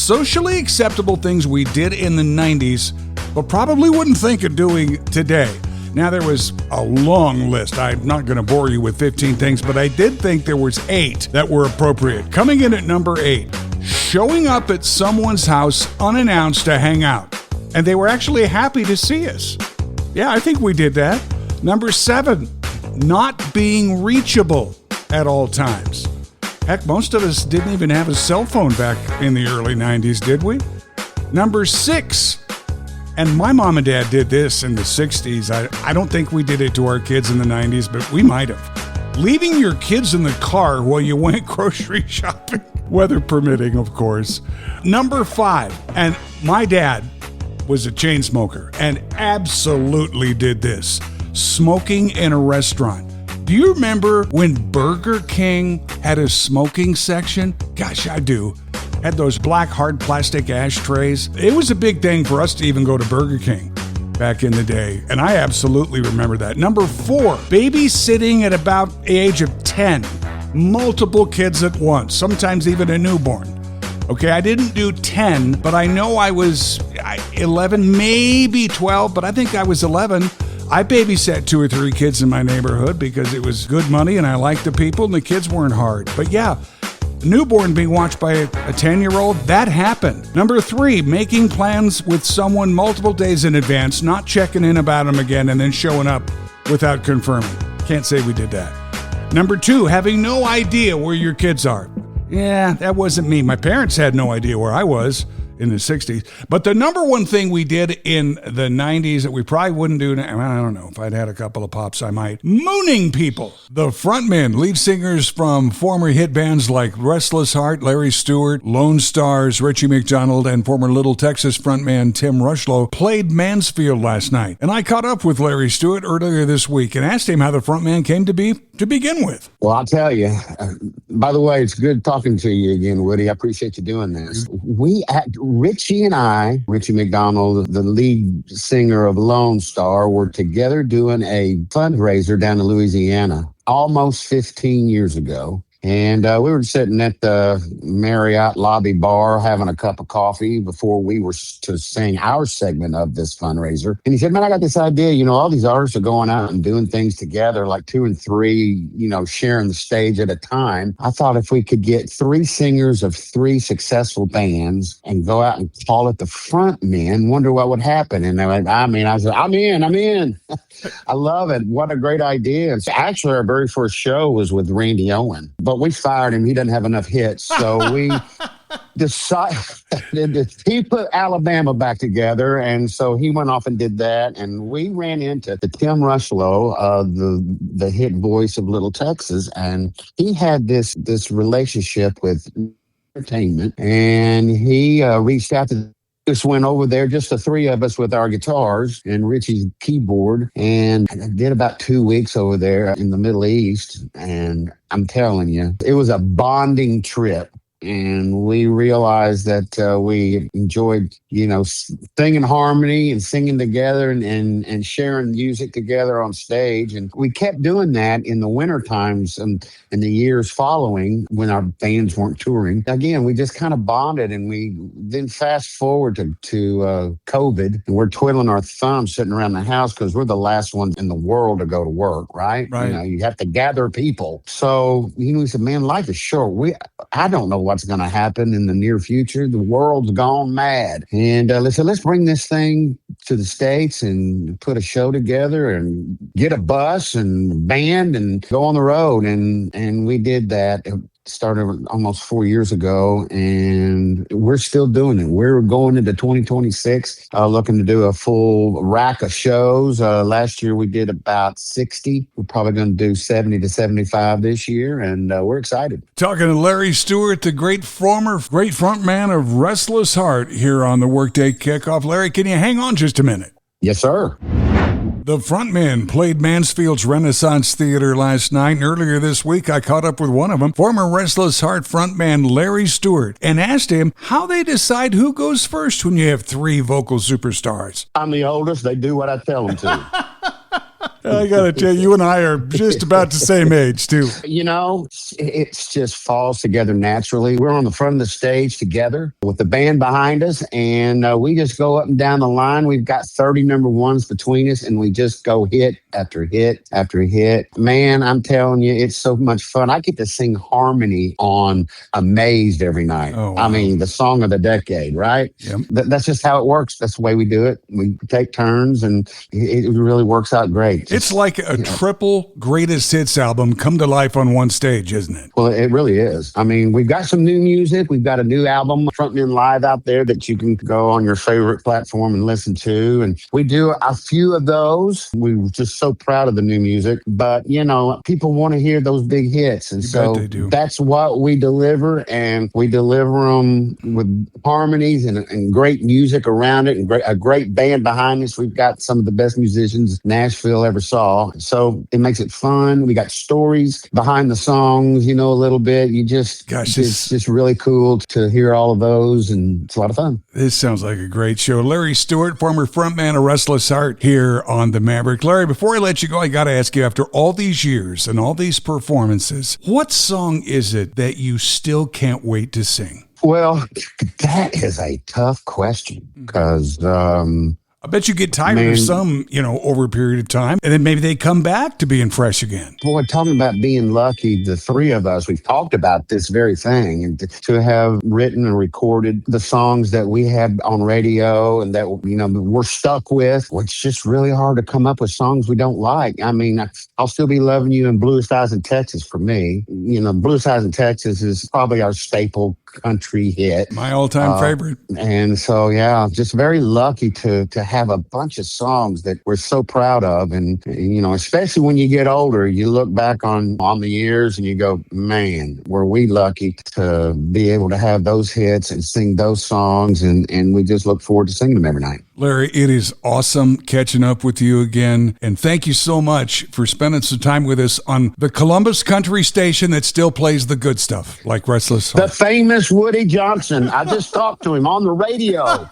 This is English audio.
socially acceptable things we did in the 90s, but probably wouldn't think of doing today. Now, there was a long list. I'm not going to bore you with 15 things, but I did think there was 8 that were appropriate. Coming in at number 8, showing up at someone's house unannounced to hang out. And they were actually happy to see us. Yeah, I think we did that. Number 7, not being reachable at all times. Heck, most of us didn't even have a cell phone back in the early 90s, did we? Number 6, and my mom and dad did this in the 60s. I don't think we did it to our kids in the 90s, but we might have. Leaving your kids in the car while you went grocery shopping. Weather permitting, of course. Number 5, and my dad was a chain smoker and absolutely did this. Smoking in a restaurant. Do you remember when Burger King had a smoking section? Gosh, I do. Had those black hard plastic ashtrays. It was a big thing for us to even go to Burger King back in the day, and I absolutely remember that. Number 4, babysitting at about the age of 10. Multiple kids at once, sometimes even a newborn. Okay, I didn't do 10, but I know I was 11, maybe 12, but I think I was 11. I babysat 2 or 3 kids in my neighborhood because it was good money and I liked the people and the kids weren't hard. But yeah, newborn being watched by a 10-year-old, that happened. Number 3, making plans with someone multiple days in advance, not checking in about them again and then showing up without confirming. Can't say we did that. Number 2, having no idea where your kids are. Yeah, that wasn't me. My parents had no idea where I was in the 60s. But the number one thing we did in the 90s that we probably wouldn't do now, I don't know, if I'd had a couple of pops, I might. Mooning people. The frontmen, lead singers from former hit bands like Restless Heart, Larry Stewart, Lone Stars, Richie McDonald, and former Little Texas frontman Tim Rushlow played Mansfield last night. And I caught up with Larry Stewart earlier this week and asked him how the frontman came to be to begin with. Well, I'll tell you. By the way, it's good talking to you again, Woody. I appreciate you doing this. Richie and I, Richie McDonald, the lead singer of Lone Star, were together doing a fundraiser down in Louisiana almost 15 years ago. And we were sitting at the Marriott lobby bar having a cup of coffee before we were to sing our segment of this fundraiser. And he said, man, I got this idea. You know, all these artists are going out and doing things together, like 2 and 3, sharing the stage at a time. I thought if we could get 3 singers of 3 successful bands and go out and call it the front men, wonder what would happen. And they went, I said, I'm in. I love it. What a great idea. And so actually, our very first show was with Randy Owen. But we fired him. He doesn't have enough hits. So we decided he put Alabama back together. And so he went off and did that. And we ran into the Tim Rushlow, the hit voice of Little Texas. And he had this relationship with entertainment. And he reached out to just went over there, just the 3 of us with our guitars and Richie's keyboard, and I did about 2 weeks over there in the Middle East. And I'm telling you, it was a bonding trip. And we realized that we enjoyed, singing harmony and singing together and sharing music together on stage. And we kept doing that in the winter times and in the years following when our bands weren't touring. Again, we just kind of bonded, and we then fast forward to COVID, and we're twiddling our thumbs sitting around the house because we're the last ones in the world to go to work, right? Right. You have to gather people. So, we said, man, life is short. I don't know what's going to happen in the near future. The world's gone mad. And let's bring this thing to the States and put a show together and get a bus and band and go on the road. And we did that. It started almost 4 years ago, and we're still doing it. We're going into 2026, looking to do a full rack of shows. Last year we did about 60. We're probably going to do 70 to 75 this year, and we're excited. Talking to Larry Stewart, the great frontman of Restless Heart, here on the Workday Kickoff. Larry, can you hang on just a minute? Yes, sir. The frontmen played Mansfield's Renaissance Theater last night, and earlier this week I caught up with one of them, former Restless Heart frontman Larry Stewart, and asked him how they decide who goes first when you have 3 vocal superstars. I'm the oldest. They do what I tell them to. I got to tell you, you and I are just about the same age, too. You know, it just falls together naturally. We're on the front of the stage together with the band behind us, and we just go up and down the line. We've got 30 number ones between us, and we just go hit after hit after hit. Man, I'm telling you, it's so much fun. I get to sing harmony on Amazed every night. Oh, wow. I mean, the song of the decade, right? Yep. That's just how it works. That's the way we do it. We take turns, and it really works out great. It's like a triple greatest hits album come to life on one stage, isn't it? Well, it really is. I mean, we've got some new music. We've got a new album, Frontmen Live, out there that you can go on your favorite platform and listen to. And we do a few of those. We're just so proud of the new music. But, you know, people want to hear those big hits. And so that's what we deliver. And we deliver them with harmonies and great music around it and a great band behind us. We've got some of the best musicians Nashville ever saw. So it makes it fun. We got stories behind the songs, you know, a little bit. It's just really cool to hear all of those, and it's a lot of fun. This sounds like a great show. Larry Stewart, former frontman of Restless Heart, here on The Maverick. Larry, before I let you go, I got to ask you, after all these years and all these performances, what song is it that you still can't wait to sing? Well, that is a tough question because I bet you get tired of some, over a period of time, and then maybe they come back to being fresh again. Boy, talking about being lucky, the three of us, we've talked about this very thing, and to have written and recorded the songs that we had on radio and that, we're stuck with. Well, it's just really hard to come up with songs we don't like. I mean, I'll Still Be Loving You and Bluest Eyes in Texas for me. Bluest Eyes in Texas is probably our staple country hit. My all-time favorite. And so, just very lucky to have a bunch of songs that we're so proud of. And, especially when you get older, you look back on the years and you go, man, were we lucky to be able to have those hits and sing those songs. And we just look forward to singing them every night. Larry, it is awesome catching up with you again. And thank you so much for spending some time with us on the Columbus Country station that still plays the good stuff, like Restless Heart. The famous Woody Johnson. I just talked to him on the radio.